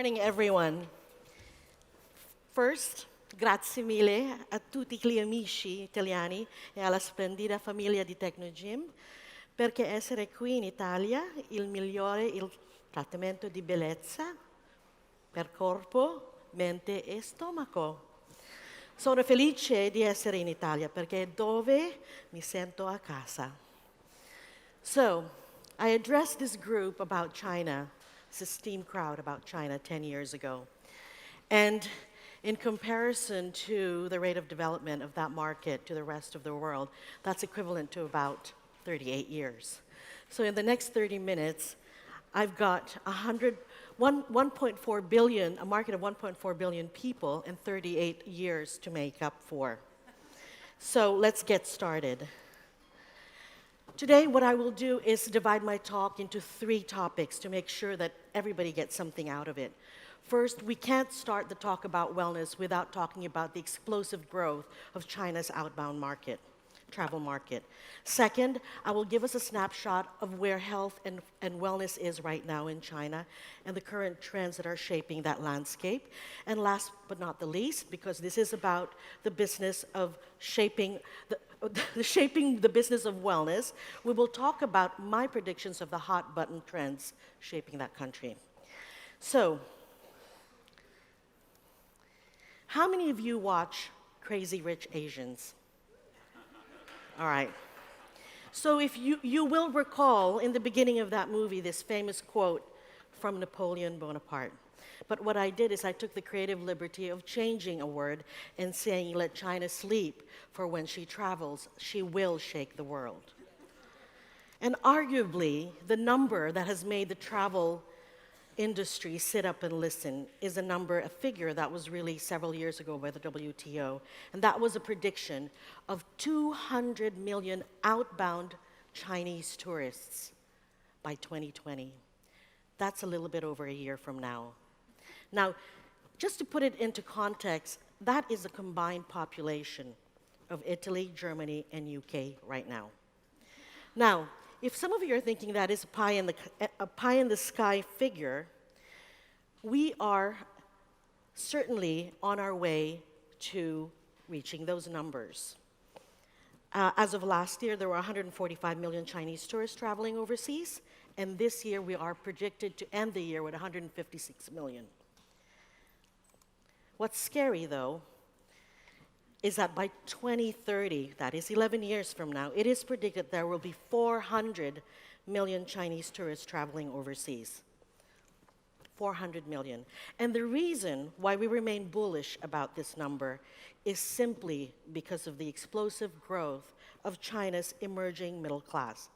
morning, everyone. First, grazie mille a tutti gli amici italiani e alla splendida famiglia di Technogym, perché essere qui in Italia il migliore il trattamento di bellezza per corpo, mente e stomaco. Sono felice di essere in Italia perché è dove mi sento a casa. So, I addressed this group about China, this esteemed crowd about China 10 years ago. And in comparison to the rate of development of that market to the rest of the world, that's equivalent to about 38 years. So in the next 30 minutes, I've got 1.4 billion, a market of 1.4 billion people and 38 years to make up for. So let's get started. Today, what I will do is divide my talk into 3 topics to make sure that everybody gets something out of it. First, we can't start the talk about wellness without talking about the explosive growth of China's outbound market, travel market. Second, I will give us a snapshot of where health and wellness is right now in China and the current trends that are shaping that landscape. And last but not the least, because this is about the business of shaping the business of wellness, we will talk about my predictions of the hot button trends shaping that country. So, how many of you watch Crazy Rich Asians? All right. So if you will recall in the beginning of that movie this famous quote from Napoleon Bonaparte. But what I did is I took the creative liberty of changing a word and saying, let China sleep, for when she travels, she will shake the world. And arguably, the number that has made the travel industry sit up and listen is a figure that was released several years ago by the WTO. And that was a prediction of 200 million outbound Chinese tourists by 2020. That's a little bit over a year from now. Now, just to put it into context, that is the combined population of Italy, Germany, and UK right now. Now, if some of you are thinking that is a pie-in-the-sky figure, we are certainly on our way to reaching those numbers. As of last year, there were 145 million Chinese tourists traveling overseas, and this year we are projected to end the year with 156 million. What's scary, though, is that by 2030, that is 11 years from now, it is predicted there will be 400 million Chinese tourists traveling overseas. 400 million. And the reason why we remain bullish about this number is simply because of the explosive growth of China's emerging middle class,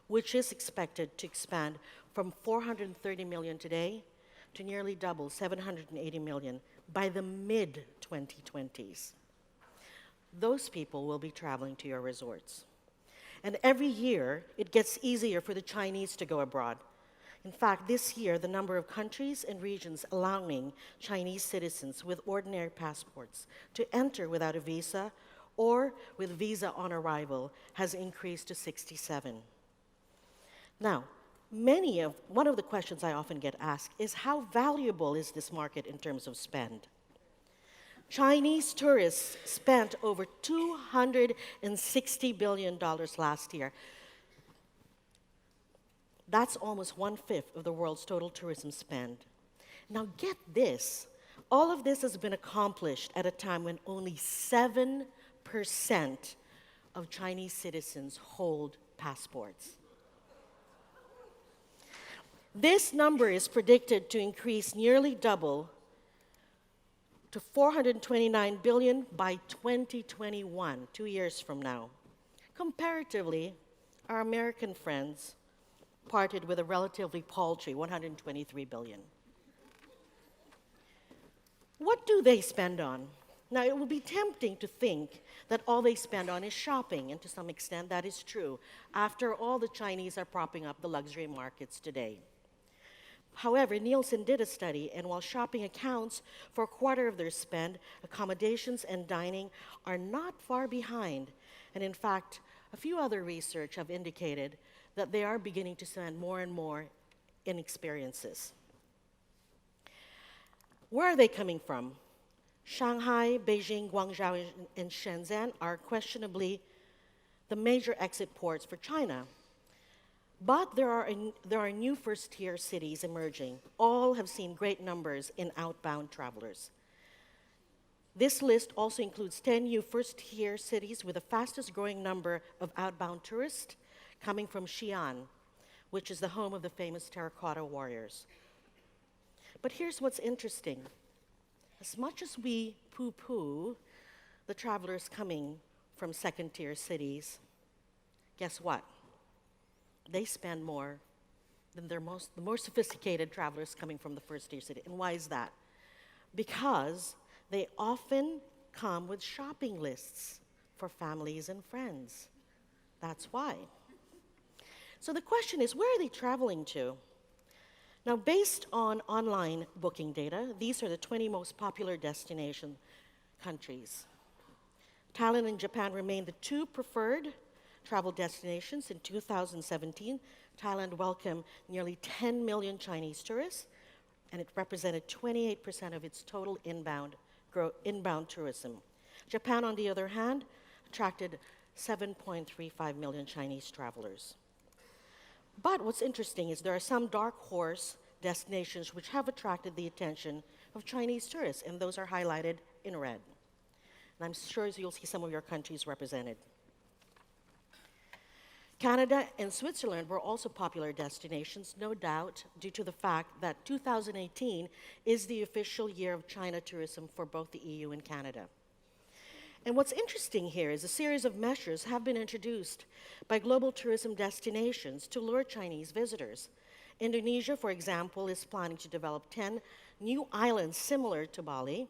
which is expected to expand from 430 million today to nearly double, 780 million, by the mid-2020s. Those people will be traveling to your resorts. And every year, it gets easier for the Chinese to go abroad. In fact, this year, the number of countries and regions allowing Chinese citizens with ordinary passports to enter without a visa or with visa on arrival has increased to 67. Now, one of the questions I often get asked is how valuable is this market in terms of spend? Chinese tourists spent over $260 billion last year. That's almost 1/5 of the world's total tourism spend. Now get this, all of this has been accomplished at a time when only 7% of Chinese citizens hold passports. This number is predicted to increase nearly double to 429 billion by 2021, 2 years from now. Comparatively, our American friends parted with a relatively paltry 123 billion. What do they spend on? Now, it will be tempting to think that all they spend on is shopping, and to some extent that is true. After all, the Chinese are propping up the luxury markets today. However, Nielsen did a study, and while shopping accounts for a quarter of their spend, accommodations and dining are not far behind. And in fact, a few other research have indicated that they are beginning to spend more and more in experiences. Where are they coming from? Shanghai, Beijing, Guangzhou, and Shenzhen are questionably the major exit ports for China. But there are new first-tier cities emerging. All have seen great numbers in outbound travelers. This list also includes 10 new first-tier cities with the fastest growing number of outbound tourists coming from Xi'an, which is the home of the famous terracotta warriors. But here's what's interesting. As much as we poo-poo the travelers coming from second-tier cities, guess what? They spend more than the more sophisticated travelers coming from the first-tier city. And why is that? Because they often come with shopping lists for families and friends. That's why. So the question is, where are they traveling to? Now, based on online booking data, these are the 20 most popular destination countries. Thailand and Japan remain the two preferred travel destinations. In 2017, Thailand welcomed nearly 10 million Chinese tourists, and it represented 28% of its total inbound tourism. Japan, on the other hand, attracted 7.35 million Chinese travelers. But what's interesting is there are some dark horse destinations which have attracted the attention of Chinese tourists, and those are highlighted in red. And I'm sure you'll see some of your countries represented. Canada and Switzerland were also popular destinations, no doubt due to the fact that 2018 is the official year of China tourism for both the EU and Canada. And what's interesting here is a series of measures have been introduced by global tourism destinations to lure Chinese visitors. Indonesia, for example, is planning to develop 10 new islands similar to Bali,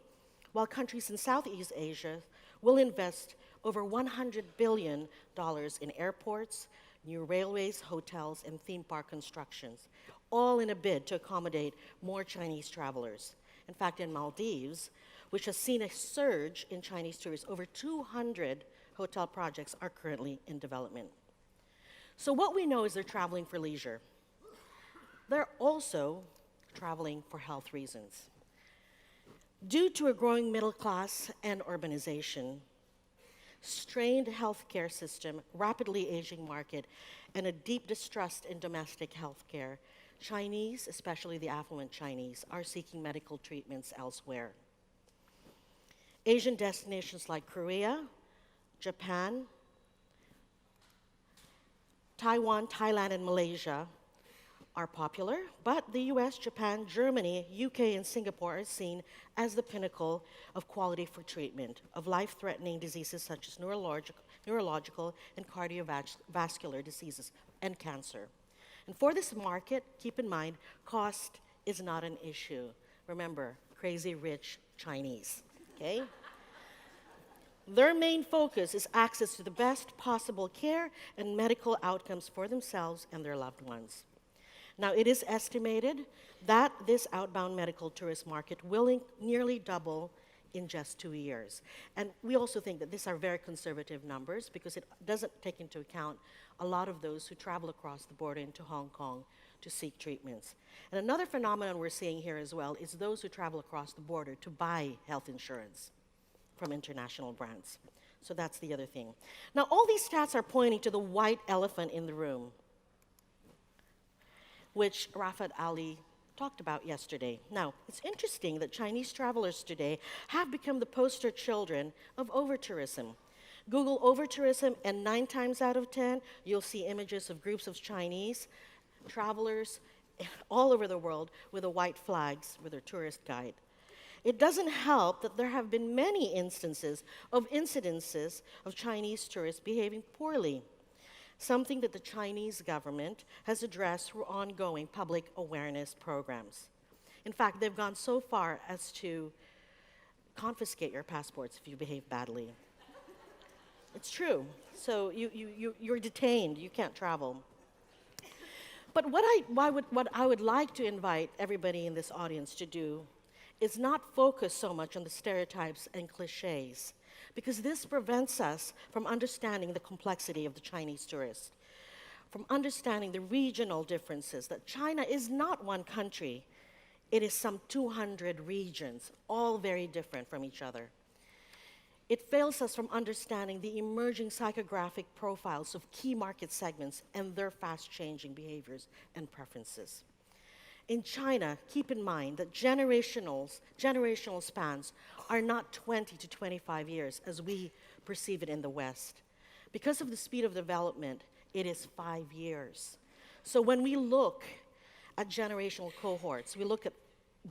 while countries in Southeast Asia will invest over $100 billion in airports, new railways, hotels, and theme park constructions, all in a bid to accommodate more Chinese travelers. In fact, in Maldives, which has seen a surge in Chinese tourists, over 200 hotel projects are currently in development. So what we know is they're traveling for leisure. They're also traveling for health reasons. Due to a growing middle class and urbanization, strained healthcare system, rapidly aging market, and a deep distrust in domestic healthcare, Chinese, especially the affluent Chinese, are seeking medical treatments elsewhere. Asian destinations like Korea, Japan, Taiwan, Thailand, and Malaysia are popular, but the US, Japan, Germany, UK, and Singapore are seen as the pinnacle of quality for treatment of life-threatening diseases such as neurological and cardiovascular diseases and cancer. And for this market, keep in mind, cost is not an issue. Remember, crazy rich Chinese, okay? Their main focus is access to the best possible care and medical outcomes for themselves and their loved ones. Now, it is estimated that this outbound medical tourist market will nearly double in just 2 years. And we also think that these are very conservative numbers because it doesn't take into account a lot of those who travel across the border into Hong Kong to seek treatments. And another phenomenon we're seeing here as well is those who travel across the border to buy health insurance from international brands. So that's the other thing. Now, all these stats are pointing to the white elephant in the room, which Rafat Ali talked about yesterday. Now, it's interesting that Chinese travelers today have become the poster children of over-tourism. Google over-tourism, and 9 times out of 10, you'll see images of groups of Chinese travelers all over the world with the white flags with their tourist guide. It doesn't help that there have been many incidences of Chinese tourists behaving poorly, something that the Chinese government has addressed through ongoing public awareness programs. In fact, they've gone so far as to confiscate your passports if you behave badly. It's true. So you're detained, you can't travel. But what I would like to invite everybody in this audience to do is not focus so much on the stereotypes and cliches, because this prevents us from understanding the complexity of the Chinese tourist, from understanding the regional differences, that China is not one country. It is some 200 regions, all very different from each other. It fails us from understanding the emerging psychographic profiles of key market segments and their fast-changing behaviors and preferences. In China, keep in mind that generational spans are not 20 to 25 years as we perceive it in the West. Because of the speed of development, it is 5 years. So when we look at generational cohorts, we look at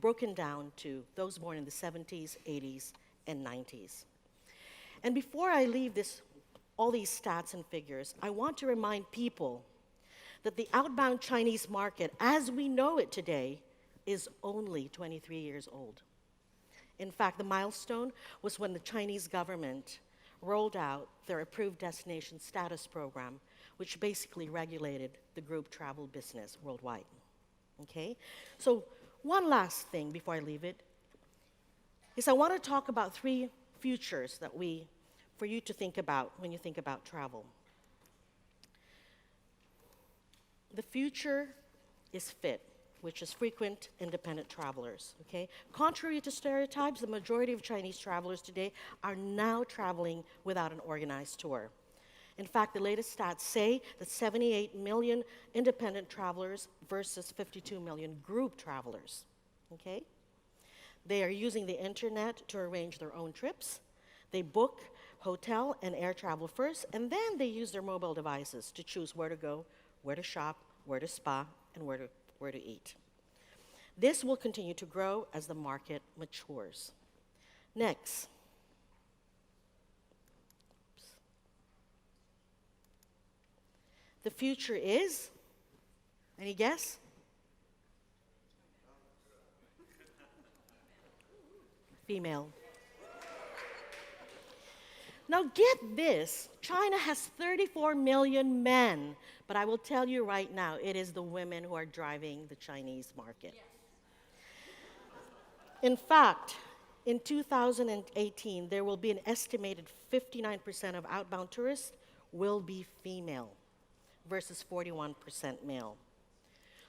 broken down to those born in the 70s, 80s, and 90s. And before I leave all these stats and figures, I want to remind people that the outbound Chinese market, as we know it today, is only 23 years old. In fact, the milestone was when the Chinese government rolled out their approved destination status program, which basically regulated the group travel business worldwide. Okay? So one last thing before I leave it is I want to talk about 3 futures for you to think about when you think about travel. The future is fit, which is frequent independent travelers, okay? Contrary to stereotypes, the majority of Chinese travelers today are now traveling without an organized tour. In fact, the latest stats say that 78 million independent travelers versus 52 million group travelers, okay? They are using the internet to arrange their own trips. They book hotel and air travel first, and then they use their mobile devices to choose where to go, where to shop, where to spa, and where to eat. This will continue to grow as the market matures. Next. The future is, any guess? Female. Now get this, China has 34 million men, but I will tell you right now, it is the women who are driving the Chinese market. Yes. In fact, in 2018, there will be an estimated 59% of outbound tourists will be female versus 41% male.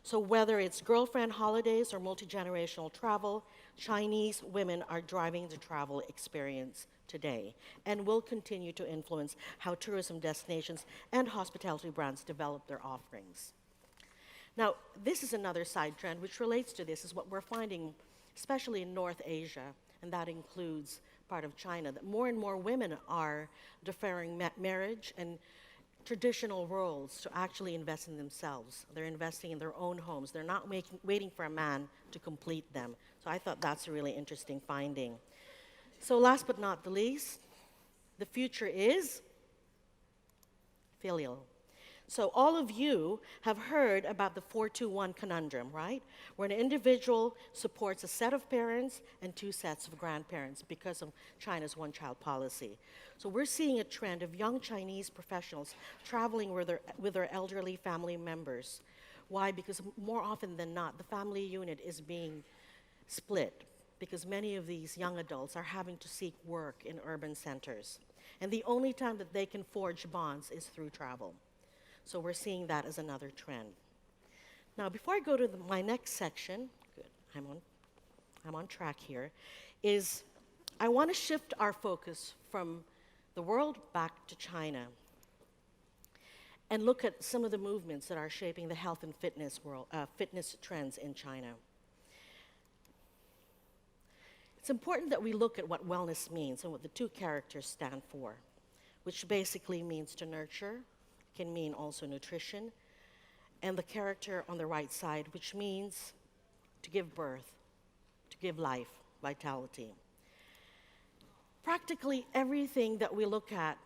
So whether it's girlfriend holidays or multi-generational travel, Chinese women are driving the travel experience today and will continue to influence how tourism destinations and hospitality brands develop their offerings. Now, this is another side trend which relates to this, is what we're finding, especially in North Asia, and that includes part of China, that more and more women are deferring marriage and traditional roles to actually invest in themselves. They're investing in their own homes. They're not waiting for a man to complete them. So I thought that's a really interesting finding. So last but not the least, the future is filial. So all of you have heard about the 4-2-1 conundrum, right? Where an individual supports a set of parents and 2 sets of grandparents because of China's one-child policy. So we're seeing a trend of young Chinese professionals traveling with their elderly family members. Why? Because more often than not, the family unit is being split because many of these young adults are having to seek work in urban centers. And the only time that they can forge bonds is through travel. So we're seeing that as another trend. Now, before I go to my next section, good, I'm on track here, is I want to shift our focus from the world back to China and look at some of the movements that are shaping the health and fitness trends in China. It's important that we look at what wellness means and what the 2 characters stand for, which basically means to nurture, can mean also nutrition, and the character on the right side, which means to give birth, to give life, vitality. Practically everything that we look at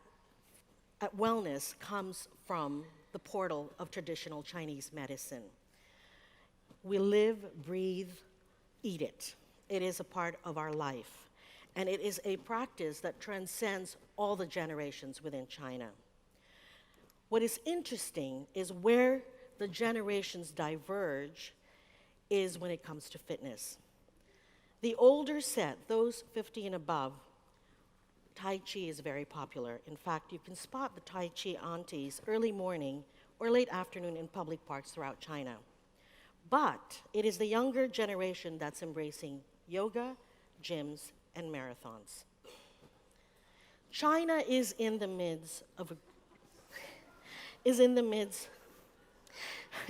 wellness comes from the portal of traditional Chinese medicine. We live, breathe, eat it. It is a part of our life, and it is a practice that transcends all the generations within China. What is interesting is where the generations diverge is when it comes to fitness. The older set, those 50 and above, Tai Chi is very popular. In fact, you can spot the Tai Chi aunties early morning or late afternoon in public parks throughout China. But it is the younger generation that's embracing yoga, gyms, and marathons. China is in the midst of a, is in the midst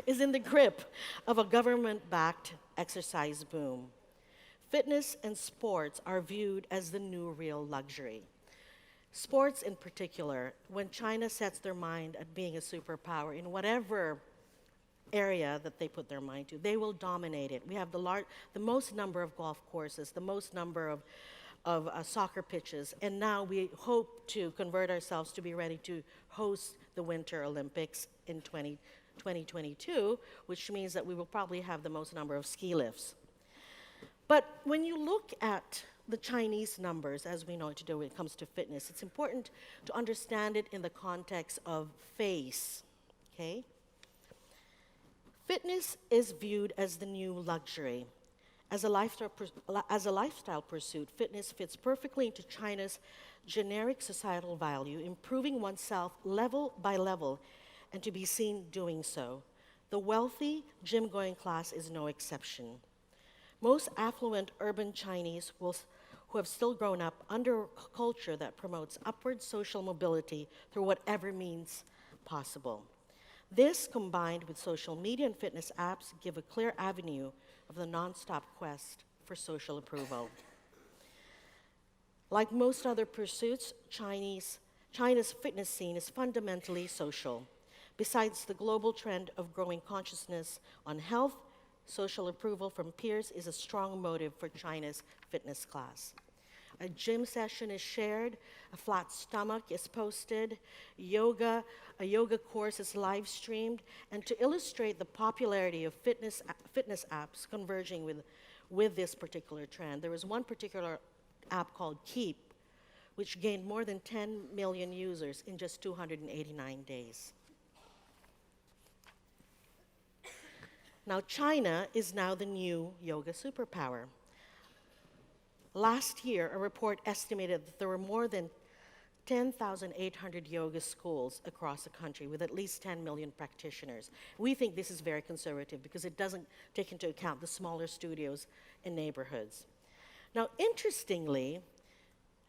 is in the grip of a government-backed exercise boom. Fitness and sports are viewed as the new real luxury. Sports in particular, when China sets their mind at being a superpower in whatever area that they put their mind to, they will dominate it. We have the most number of golf courses, the most number of soccer pitches, and now we hope to convert ourselves to be ready to host the Winter Olympics in 2022, which means that we will probably have the most number of ski lifts. But when you look at the Chinese numbers, as we know today when it comes to fitness, it's important to understand it in the context of face, okay? Fitness is viewed as the new luxury. As a lifestyle pursuit, fitness fits perfectly into China's generic societal value, improving oneself level by level, and to be seen doing so. The wealthy gym-going class is no exception. Most affluent urban Chinese who have still grown up under a culture that promotes upward social mobility through whatever means possible. This, combined with social media and fitness apps, give a clear avenue of the non-stop quest for social approval. Like most other pursuits, China's fitness scene is fundamentally social. Besides the global trend of growing consciousness on health, social approval from peers is a strong motive for China's fitness class. A gym session is shared, a flat stomach is posted, a yoga course is live streamed, and to illustrate the popularity of fitness apps converging with this particular trend, there was one particular app called Keep, which gained more than 10 million users in just 289 days. Now, China is now the new yoga superpower. Last year, a report estimated that there were more than 10,800 yoga schools across the country with at least 10 million practitioners. We think this is very conservative because it doesn't take into account the smaller studios in neighborhoods. Now, interestingly,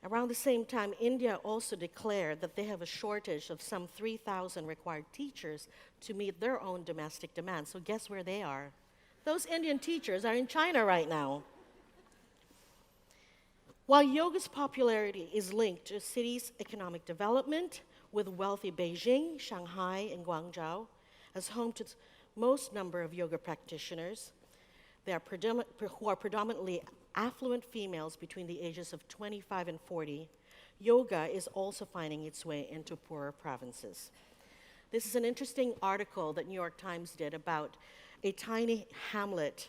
around the same time, India also declared that they have a shortage of some 3,000 required teachers to meet their own domestic demands. So guess where they are? Those Indian teachers are in China right now. While yoga's popularity is linked to a city's economic development, with wealthy Beijing, Shanghai, and Guangzhou as home to the most number of yoga practitioners, who are predominantly affluent females between the ages of 25 and 40, yoga is also finding its way into poorer provinces. This is an interesting article that New York Times did about a tiny hamlet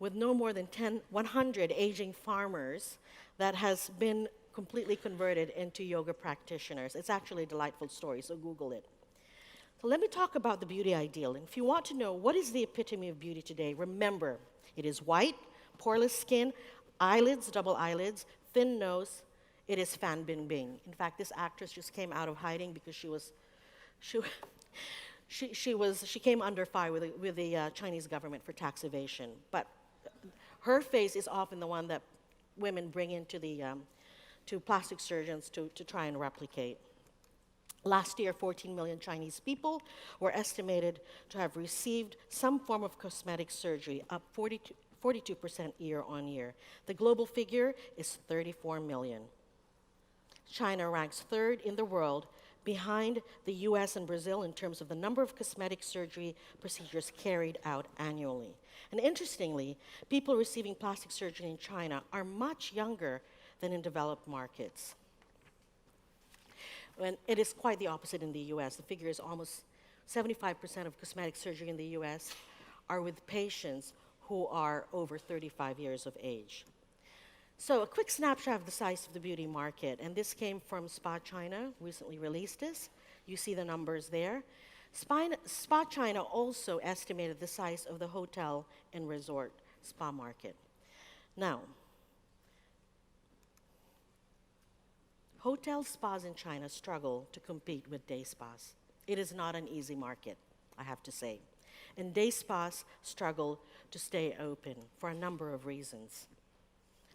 with no more than 100 aging farmers that has been completely converted into yoga practitioners. It's actually a delightful story, so Google it. So let me talk about the beauty ideal. And if you want to know what is the epitome of beauty today, remember, it is white, poreless skin, eyelids, double eyelids, thin nose. It is Fan Bingbing. In fact, this actress just came out of hiding because she came under fire with the Chinese government for tax evasion. But her face is often the one that women bring into to plastic surgeons to try and replicate. Last year, 14 million Chinese people were estimated to have received some form of cosmetic surgery, up 42% year on year. The global figure is 34 million. China ranks third in the world, behind the US and Brazil in terms of the number of cosmetic surgery procedures carried out annually. And interestingly, people receiving plastic surgery in China are much younger than in developed markets. And it is quite the opposite in the US. The figure is almost 75% of cosmetic surgery in the US are with patients who are over 35 years of age. So a quick snapshot of the size of the beauty market, and this came from Spa China, recently released this. You see the numbers there. Spa China also estimated the size of the hotel and resort spa market. Now, hotel spas in China struggle to compete with day spas. It is not an easy market, I have to say. and day spas struggle to stay open for a number of reasons.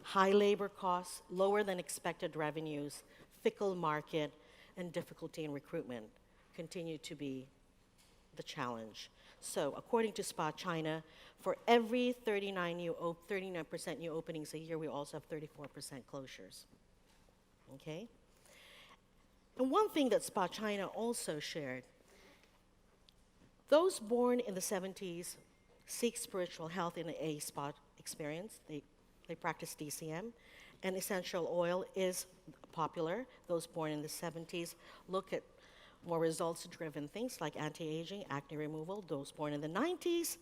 High labor costs, lower than expected revenues, fickle market, and difficulty in recruitment continue to be the challenge. So, according to Spa China, for every 39% new openings a year, we also have 34% closures. Okay? And one thing that Spa China also shared, those born in the 70s seek spiritual health in a spa experience. They practice DCM, and essential oil is popular. Those born in the 70s look at more results-driven things like anti-aging, acne removal. Those born in the 90s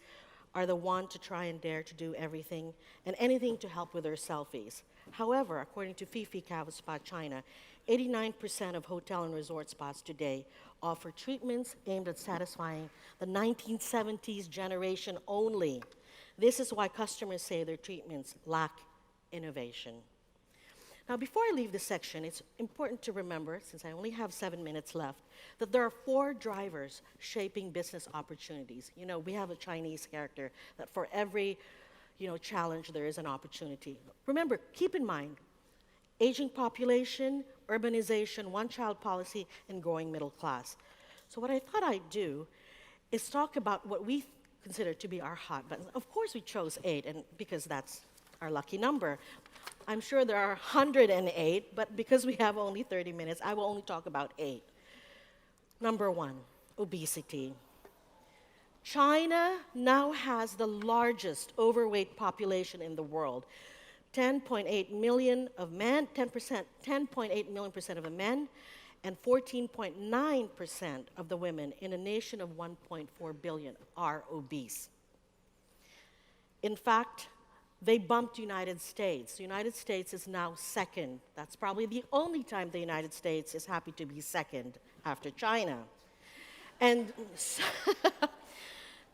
are the one to try and dare to do everything and anything to help with their selfies. However, according to Fifi Cav Spa China, 89% of hotel and resort spas today offer treatments aimed at satisfying the 1970s generation only. This is why customers say their treatments lack innovation. Now, before I leave this section, it's important to remember, since I only have 7 minutes left, that there are 4 drivers shaping business opportunities. You know, we have a Chinese character that for every, challenge, there is an opportunity. Remember, keep in mind, aging population, urbanization, one-child policy, and growing middle class. So what I thought I'd do is talk about what we consider to be our hot buttons. Of course, we chose 8, and because that's our lucky number. I'm sure there are 108, but because we have only 30 minutes, I will only talk about 8. Number 1, obesity. China now has the largest overweight population in the world. 10.8 million of men, 10.8 million percent of the men, and 14.9% of the women in a nation of 1.4 billion are obese. In fact, they bumped the United States. The United States is now second. That's probably the only time the United States is happy to be second after China. And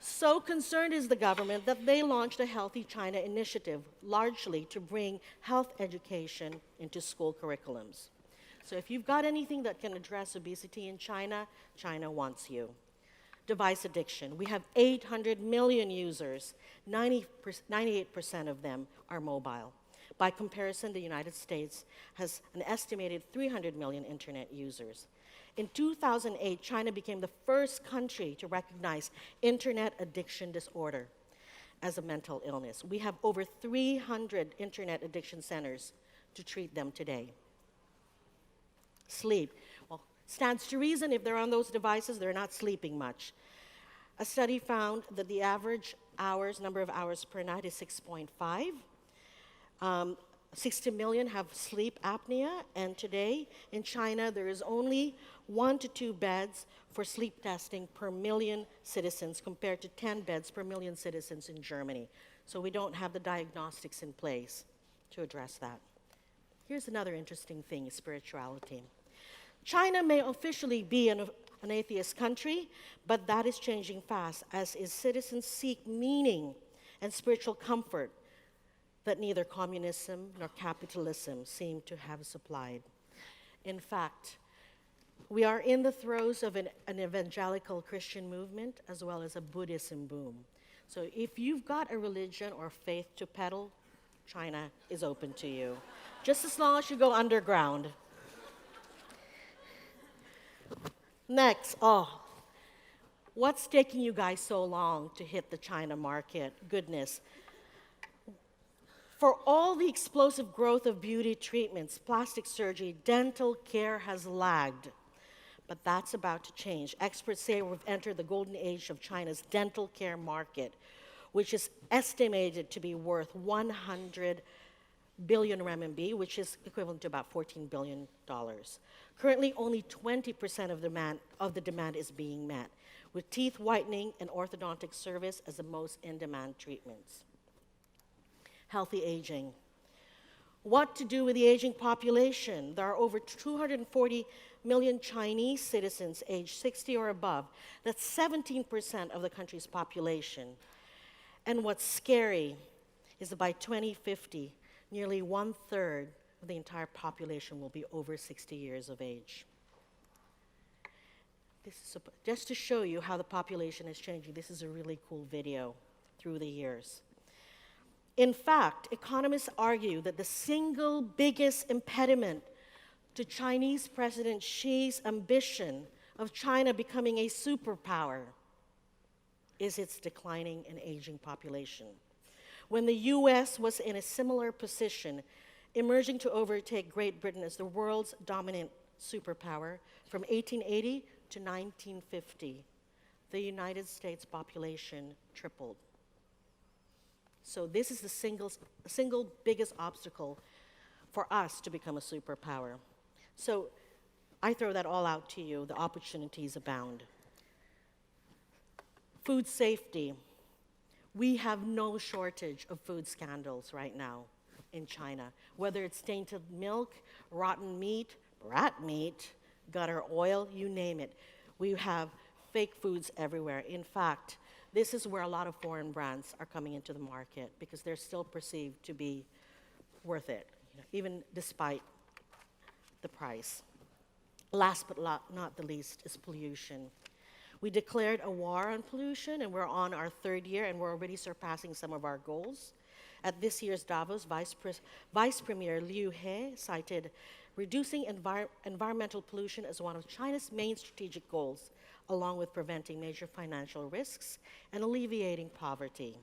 so concerned is the government that they launched a Healthy China initiative, largely to bring health education into school curriculums. So if you've got anything that can address obesity in China, China wants you. Device addiction. We have 800 million users. 98% of them are mobile. By comparison, the United States has an estimated 300 million internet users. In 2008, China became the first country to recognize internet addiction disorder as a mental illness. We have over 300 internet addiction centers to treat them today. Sleep. Well, stands to reason if they're on those devices, they're not sleeping much. A study found that the average number of hours per night is 6.5. 60 million have sleep apnea, and today in China there is only 1 to 2 beds for sleep testing per million citizens compared to 10 beds per million citizens in Germany. So we don't have the diagnostics in place to address that. Here's another interesting thing, spirituality. China may officially be an atheist country, but that is changing fast as its citizens seek meaning and spiritual comfort that neither communism nor capitalism seem to have supplied. In fact, we are in the throes of an evangelical Christian movement as well as a Buddhism boom. So if you've got a religion or faith to peddle, China is open to you, just as long as you go underground. Next, what's taking you guys so long to hit the China market? Goodness. For all the explosive growth of beauty treatments, plastic surgery, dental care has lagged. But that's about to change. Experts say we've entered the golden age of China's dental care market, which is estimated to be worth 100 billion renminbi, which is equivalent to about $14 billion. Currently, only 20% of the demand is being met, with teeth whitening and orthodontic service as the most in-demand treatments. Healthy aging. What to do with the aging population? There are over 240 million Chinese citizens aged 60 or above. That's 17% of the country's population. And what's scary is that by 2050, nearly 1/3 of the entire population will be over 60 years of age. just to show you how the population is changing, this is a really cool video through the years. In fact, economists argue that the single biggest impediment to Chinese President Xi's ambition of China becoming a superpower is its declining and aging population. When the US was in a similar position, emerging to overtake Great Britain as the world's dominant superpower from 1880 to 1950, the United States population tripled. So this is the single biggest obstacle for us to become a superpower. So I throw that all out to you. The opportunities abound. Food safety. We have no shortage of food scandals right now in China, whether it's tainted milk, rotten meat, rat meat, gutter oil, you name it. We have fake foods everywhere. In fact, this is where a lot of foreign brands are coming into the market because they're still perceived to be worth it, even despite the price. Last but not the least is pollution. We declared a war on pollution, and we're on our third year, and we're already surpassing some of our goals. At this year's Davos, Vice Premier Liu He cited reducing environmental pollution as one of China's main strategic goals, along with preventing major financial risks and alleviating poverty.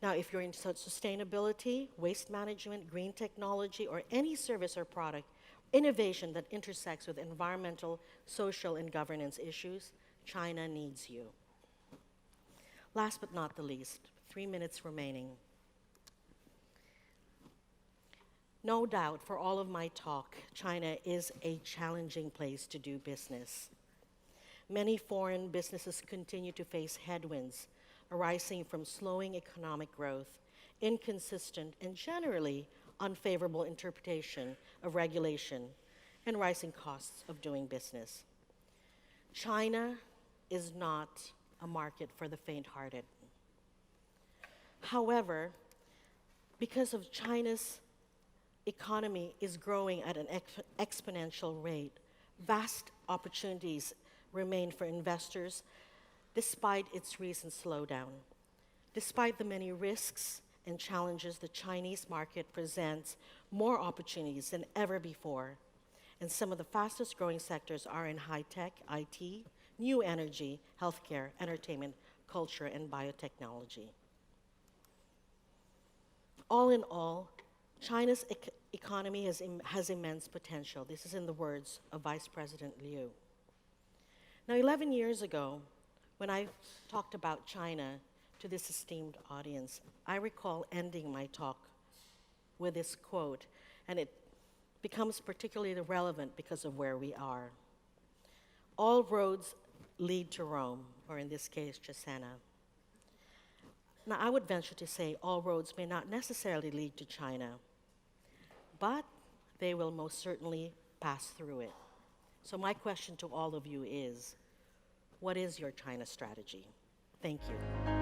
Now, if you're in sustainability, waste management, green technology, or any service or product, innovation that intersects with environmental, social, and governance issues, China needs you. Last but not the least, 3 minutes remaining. No doubt, for all of my talk, China is a challenging place to do business. Many foreign businesses continue to face headwinds arising from slowing economic growth, inconsistent and generally unfavorable interpretation of regulation, and rising costs of doing business. China is not a market for the faint-hearted. However, because of China's economy is growing at an exponential rate, vast opportunities remain for investors despite its recent slowdown. Despite the many risks and challenges, the Chinese market presents more opportunities than ever before, and some of the fastest growing sectors are in high-tech, IT, new energy, healthcare, entertainment, culture, and biotechnology. All in all, China's economy has immense potential. This is in the words of Vice President Liu. Now, 11 years ago, when I talked about China to this esteemed audience, I recall ending my talk with this quote, and it becomes particularly relevant because of where we are. All roads lead to Rome, or in this case, Cesena. Now, I would venture to say all roads may not necessarily lead to China, but they will most certainly pass through it. So my question to all of you is, what is your China strategy? Thank you.